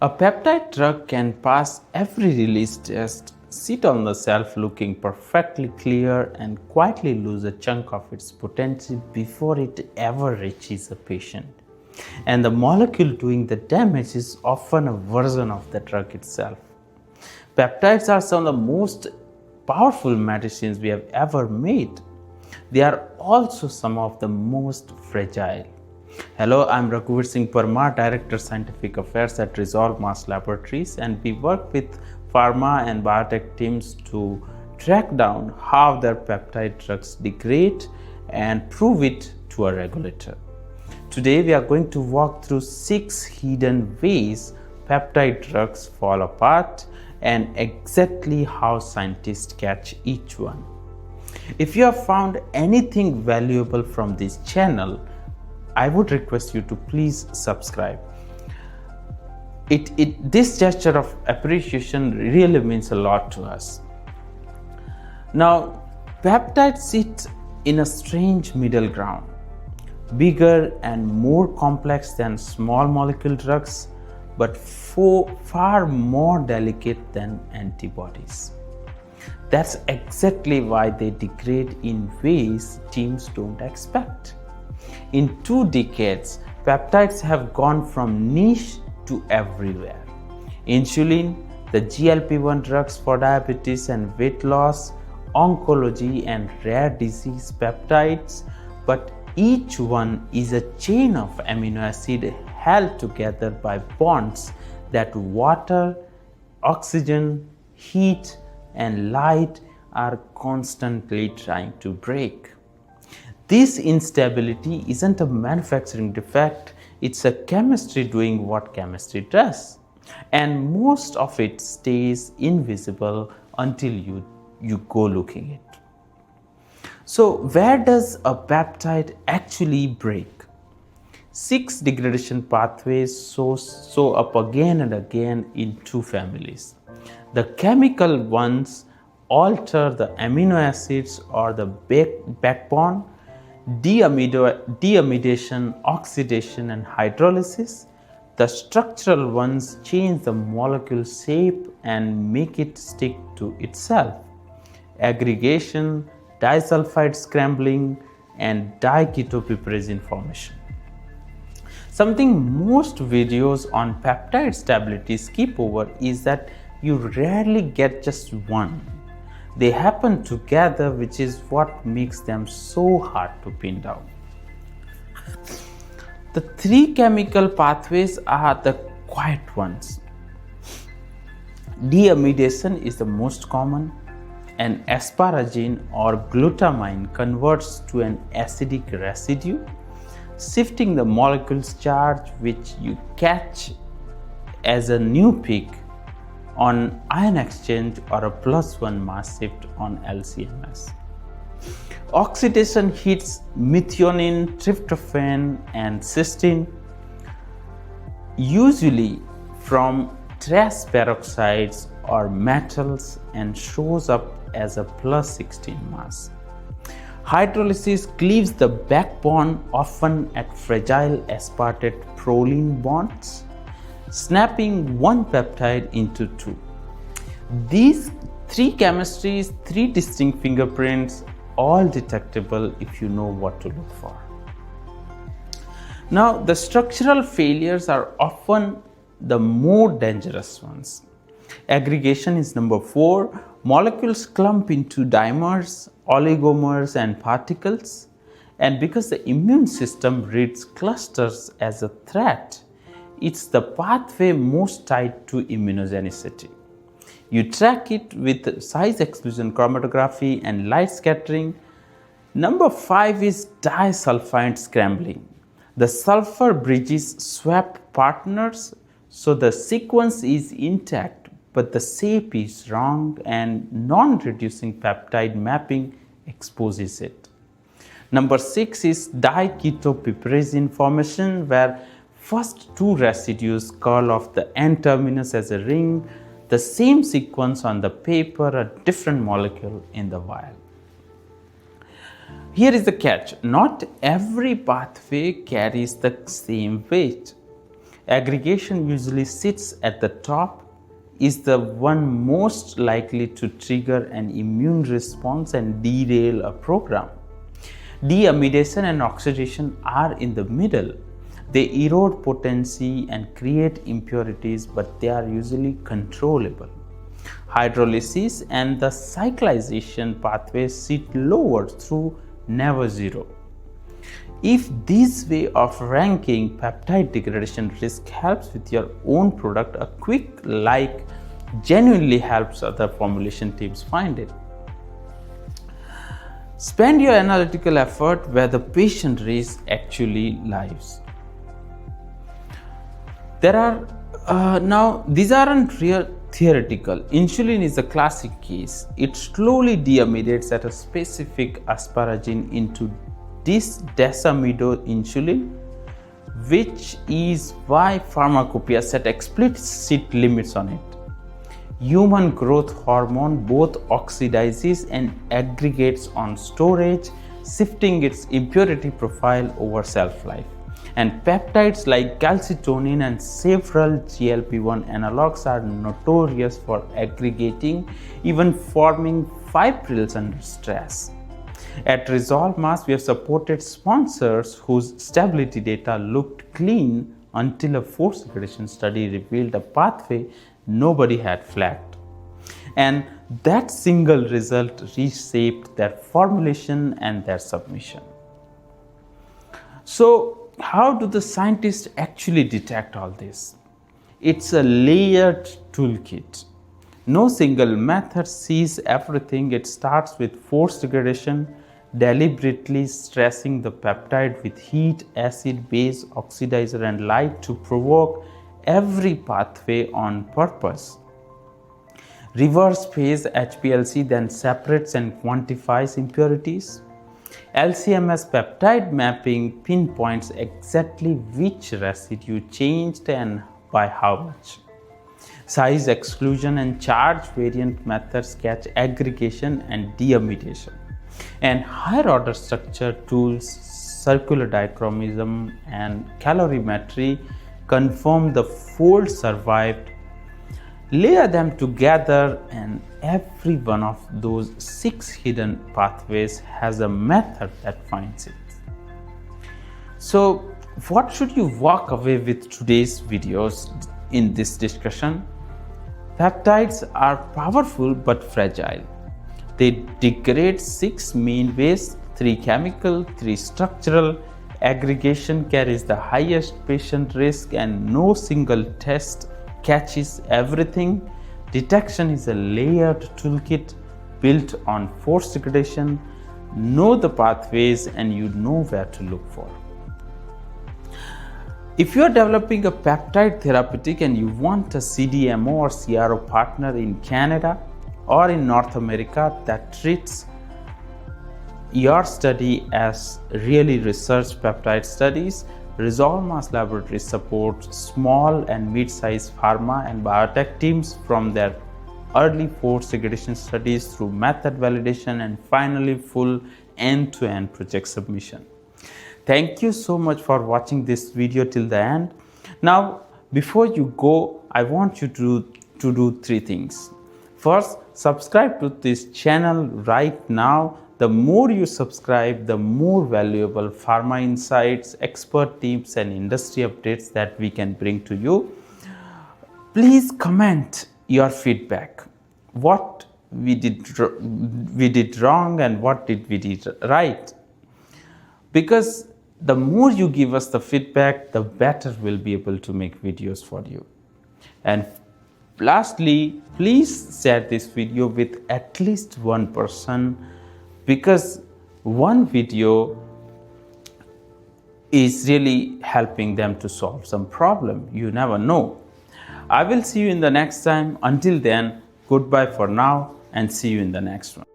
A peptide drug can pass every release test, sit on the shelf looking perfectly clear, and quietly lose a chunk of its potency before it ever reaches a patient. And the molecule doing the damage is often a version of the drug itself. Peptides are some of the most powerful medicines we have ever made. They are also some of the most fragile. Hello, I'm Raghuveer Singh Parmar, Director Scientific Affairs at Resolve Mass Laboratories, and we work with pharma and biotech teams to track down how their peptide drugs degrade and prove it to a regulator. Today, we are going to walk through 6 hidden ways peptide drugs fall apart and exactly how scientists catch each one. If you have found anything valuable from this channel, I would request you to please subscribe. This gesture of appreciation really means a lot to us. Now, peptides sit in a strange middle ground, bigger and more complex than small molecule drugs, but far more delicate than antibodies. That's exactly why they degrade in ways teams don't expect. In 2 decades, peptides have gone from niche to everywhere. Insulin, the GLP-1 drugs for diabetes and weight loss, oncology and rare disease peptides, but each one is a chain of amino acid held together by bonds that water, oxygen, heat, and light are constantly trying to break. This instability isn't a manufacturing defect, it's a chemistry doing what chemistry does. And most of it stays invisible until you go looking it. So where does a peptide actually break? 6 degradation pathways show up again and again in 2 families. The chemical ones alter the amino acids or the backbone, deamidation, oxidation, and hydrolysis. The structural ones change the molecule shape and make it stick to itself. Aggregation, disulfide scrambling, and diketopiperazine formation. Something most videos on peptide stability skip over is that you rarely get just one. They happen together, which is what makes them so hard to pin down. The 3 chemical pathways are the quiet ones. Deamidation is the most common. An asparagine or glutamine converts to an acidic residue, shifting the molecule's charge, which you catch as a new peak on ion exchange or a +1 mass shift on LCMS. Oxidation hits methionine, tryptophan, and cysteine, usually from trace peroxides or metals, and shows up as a +16 mass. Hydrolysis cleaves the backbone, often at fragile aspartate proline bonds, snapping one peptide into 2. These 3 chemistries, 3 distinct fingerprints, all detectable if you know what to look for. Now, the structural failures are often the more dangerous ones. Aggregation is number 4. Molecules clump into dimers, oligomers, and particles. And because the immune system reads clusters as a threat, it's the pathway most tied to immunogenicity. You track it with size exclusion chromatography and light scattering. Number 5 is disulfide scrambling. The sulfur bridges swap partners, so the sequence is intact, but the shape is wrong, and non-reducing peptide mapping exposes it. Number 6 is diketopiperazine formation, where first 2 residues curl off the N-terminus as a ring, the same sequence on the paper, a different molecule in the vial. Here is the catch. Not every pathway carries the same weight. Aggregation usually sits at the top, is the one most likely to trigger an immune response and derail a program. Deamidation and oxidation are in the middle. They erode potency and create impurities, but they are usually controllable. Hydrolysis and the cyclization pathways sit lower through never zero. If this way of ranking peptide degradation risk helps with your own product, a quick like genuinely helps other formulation teams find it. Spend your analytical effort where the patient risk actually lies. These aren't real theoretical. Insulin is a classic case. It slowly deamidates at a specific asparagine into this desamido insulin, which is why pharmacopoeia set explicit limits on it. Human growth hormone both oxidizes and aggregates on storage, shifting its impurity profile over shelf life. And peptides like calcitonin and several GLP-1 analogs are notorious for aggregating, even forming fibrils under stress. At Resolve Mass, we have supported sponsors whose stability data looked clean until a forced degradation study revealed a pathway nobody had flagged. And that single result reshaped their formulation and their submission. So, how do the scientists actually detect all this? It's a layered toolkit. No single method sees everything. It starts with forced degradation, deliberately stressing the peptide with heat, acid, base, oxidizer, and light to provoke every pathway on purpose. Reverse phase HPLC then separates and quantifies impurities. LCMS peptide mapping pinpoints exactly which residue changed and by how much. Size exclusion and charge variant methods catch aggregation and deamidation. And higher order structure tools, circular dichromism and calorimetry confirm the fold survived. Layer them together and every one of those 6 hidden pathways has a method that finds it. So, what should you walk away with today's videos in this discussion? Peptides are powerful but fragile. They degrade 6 main ways, 3 chemical, 3 structural. Aggregation carries the highest patient risk and no single test catches everything. Detection is a layered toolkit built on forced degradation. Know the pathways and you know where to look for. If you are developing a peptide therapeutic and you want a CDMO or CRO partner in Canada or in North America that treats your study as really research peptide studies, Resolve Mass Laboratories supports small and mid-sized pharma and biotech teams from their early forced degradation studies through method validation and finally full end-to-end project submission. Thank you so much for watching this video till the end. Now, before you go, I want you to do 3 things. First, subscribe to this channel right now. The more you subscribe, the more valuable pharma insights, expert tips and industry updates that we can bring to you. Please comment your feedback. What we did wrong and what did we did right. Because the more you give us the feedback, the better we'll be able to make videos for you. And lastly, please share this video with at least one person, because one video is really helping them to solve some problem. You never know. I will see you in the next time. Until then, goodbye for now and see you in the next one.